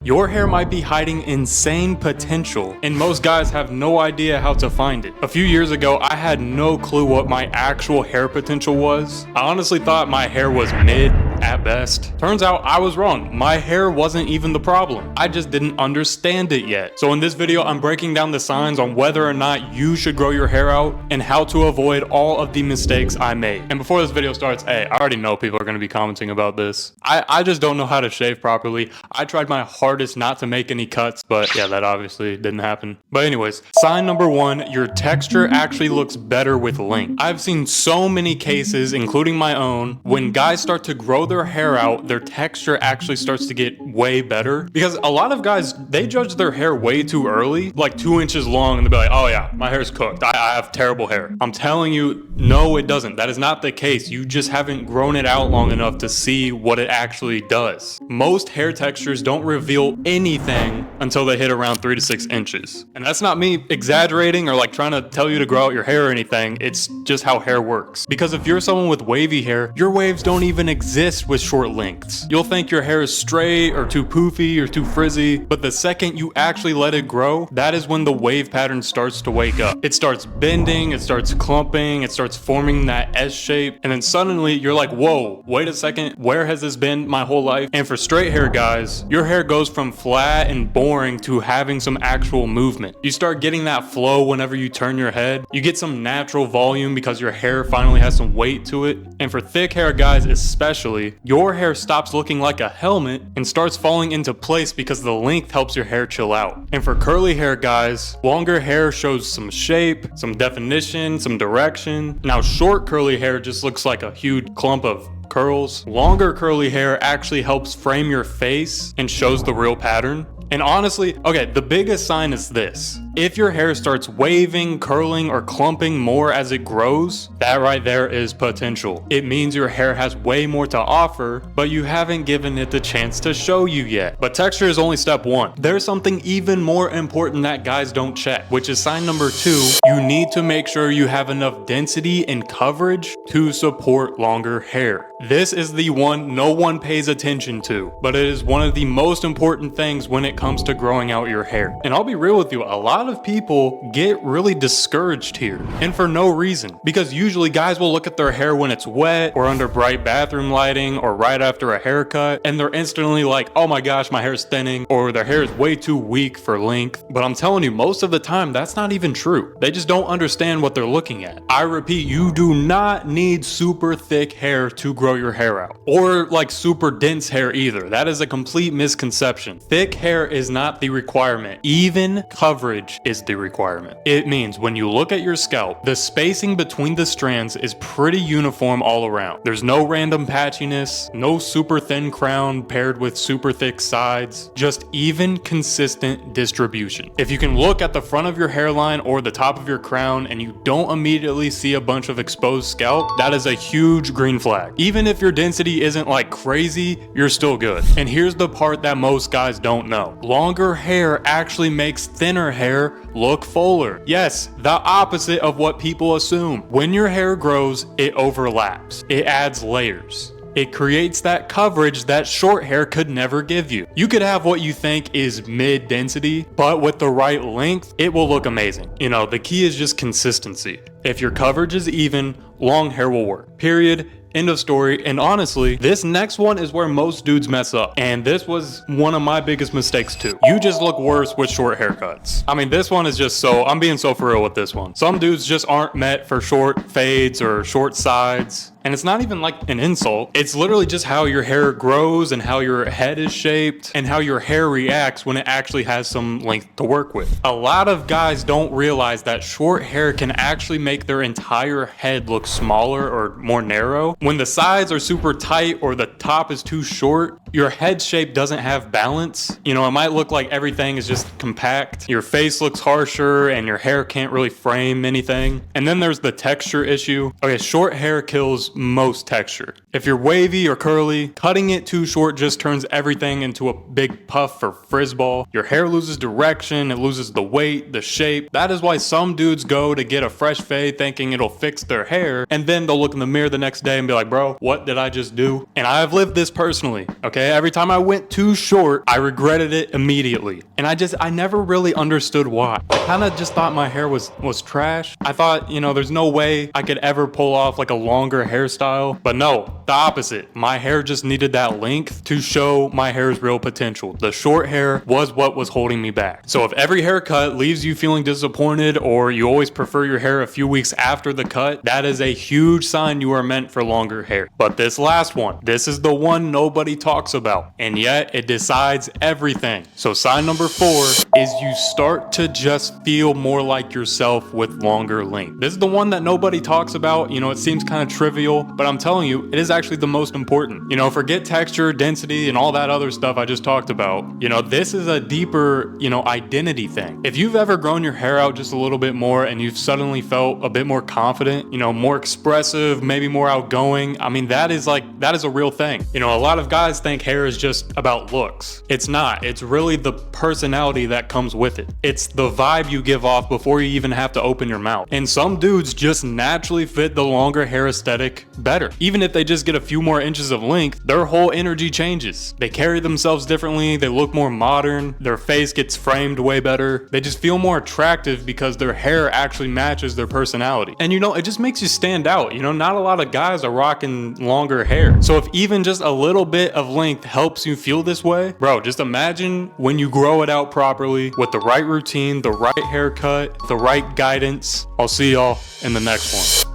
Your hair might be hiding insane potential, and most guys have no idea how to find it. A few years ago, I had no clue what my actual hair potential was. I honestly thought my hair was mid at best. Turns out I was wrong. My hair wasn't even the problem. I just didn't understand it yet. So in this video, I'm breaking down the signs on whether or not you should grow your hair out and how to avoid all of the mistakes I made. And before this video starts, hey, I already know people are going to be commenting about this. I just don't know how to shave properly. I tried my hardest not to make any cuts, but yeah, that obviously didn't happen. But anyways, sign number one, your texture actually looks better with length. I've seen so many cases, including my own, when guys start to grow their hair out, their texture actually starts to get way better. Because a lot of guys, they judge their hair way too early, like 2 inches long, and they'll be like, oh yeah, my hair's cooked. I have terrible hair. I'm telling you, no, it doesn't. That is not the case. You just haven't grown it out long enough to see what it actually does. Most hair textures don't reveal anything until they hit around 3 to 6 inches. And that's not me exaggerating or like trying to tell you to grow out your hair or anything. It's just how hair works. Because if you're someone with wavy hair, your waves don't even exist with short lengths. You'll think your hair is straight or too poofy or too frizzy, but the second you actually let it grow, that is when the wave pattern starts to wake up. It starts bending, it starts clumping, it starts forming that S shape, and then suddenly you're like, whoa, wait a second, where has this been my whole life? And for straight hair guys, your hair goes from flat and boring to having some actual movement. You start getting that flow whenever you turn your head. You get some natural volume because your hair finally has some weight to it. And for thick hair guys especially, your hair stops looking like a helmet and starts falling into place because the length helps your hair chill out. And for curly hair guys, longer hair shows some shape, some definition, some direction. Now short curly hair just looks like a huge clump of curls. Longer curly hair actually helps frame your face and shows the real pattern. And honestly, okay, the biggest sign is this. If your hair starts waving, curling, or clumping more as it grows, that right there is potential. It means your hair has way more to offer, but you haven't given it the chance to show you yet. But texture is only step one. There's something even more important that guys don't check, which is sign number two. You need to make sure you have enough density and coverage to support longer hair. This is the one no one pays attention to, but it is one of the most important things when it comes to growing out your hair. And I'll be real with you, a lot of people get really discouraged here, and for no reason, because usually guys will look at their hair when it's wet or under bright bathroom lighting or right after a haircut, and they're instantly like, oh my gosh, my hair's thinning, or their hair is way too weak for length. But I'm telling you, most of the time that's not even true. They just don't understand what they're looking at. I repeat, you do not need super thick hair to grow your hair out, or like super dense hair either. That is a complete misconception. Thick hair is not the requirement. Even coverage is the requirement. It means when you look at your scalp, the spacing between the strands is pretty uniform all around. There's no random patchiness, no super thin crown paired with super thick sides, just even consistent distribution. If you can look at the front of your hairline or the top of your crown and you don't immediately see a bunch of exposed scalp, that is a huge green flag. Even if your density isn't like crazy, you're still good. And here's the part that most guys don't know. Longer hair actually makes thinner hair look fuller. Yes, the opposite of what people assume. When your hair grows, it overlaps. It adds layers. It creates that coverage that short hair could never give you. You could have what you think is mid density, but with the right length, it will look amazing. You know, the key is just consistency. If your coverage is even, long hair will work. Period. End of story. And honestly, this next one is where most dudes mess up. And this was one of my biggest mistakes too. You just look worse with short haircuts. I mean, this one is just I'm being so for real with this one. Some dudes just aren't meant for short fades or short sides. And it's not even like an insult. It's literally just how your hair grows and how your head is shaped and how your hair reacts when it actually has some length to work with. A lot of guys don't realize that short hair can actually make their entire head look smaller or more narrow. When the sides are super tight or the top is too short, your head shape doesn't have balance. You know, it might look like everything is just compact. Your face looks harsher and your hair can't really frame anything. And then there's the texture issue. Okay, short hair kills most texture. If you're wavy or curly, cutting it too short just turns everything into a big puff or frizz ball. Your hair loses direction, it loses the weight, the shape. That is why some dudes go to get a fresh fade thinking it'll fix their hair, and then they'll look in the mirror the next day and be like, bro, what did I just do? And I've lived this personally, okay? okay? Every time I went too short, I regretted it immediately. And I never really understood why. I kind of just thought my hair was trash. I thought, you know, there's no way I could ever pull off like a longer hairstyle. But no, the opposite. My hair just needed that length to show my hair's real potential. The short hair was what was holding me back. So if every haircut leaves you feeling disappointed, or you always prefer your hair a few weeks after the cut, that is a huge sign you are meant for longer hair. But this last one, this is the one nobody talks about, and yet it decides everything. So sign number 4 is you start to just feel more like yourself with longer length. This is the one that nobody talks about. You know, it seems kind of trivial, but I'm telling you, it is actually the most important. You know, forget texture, density, and all that other stuff I just talked about. You know, this is a deeper, you know, identity thing. If you've ever grown your hair out just a little bit more and you've suddenly felt a bit more confident, you know, more expressive, maybe more outgoing, I mean, that is a real thing. You know, a lot of guys think hair is just about looks. It's not. It's really the personality that comes with it. It's the vibe you give off before you even have to open your mouth. And some dudes just naturally fit the longer hair aesthetic better. Even if they just get a few more inches of length, their whole energy changes. They carry themselves differently, they look more modern, their face gets framed way better. They just feel more attractive because their hair actually matches their personality. And you know, it just makes you stand out. You know, not a lot of guys are rocking longer hair. So if even just a little bit of length helps you feel this way, bro, just imagine when you grow it out properly with the right routine, the right haircut, the right guidance. I'll see y'all in the next one.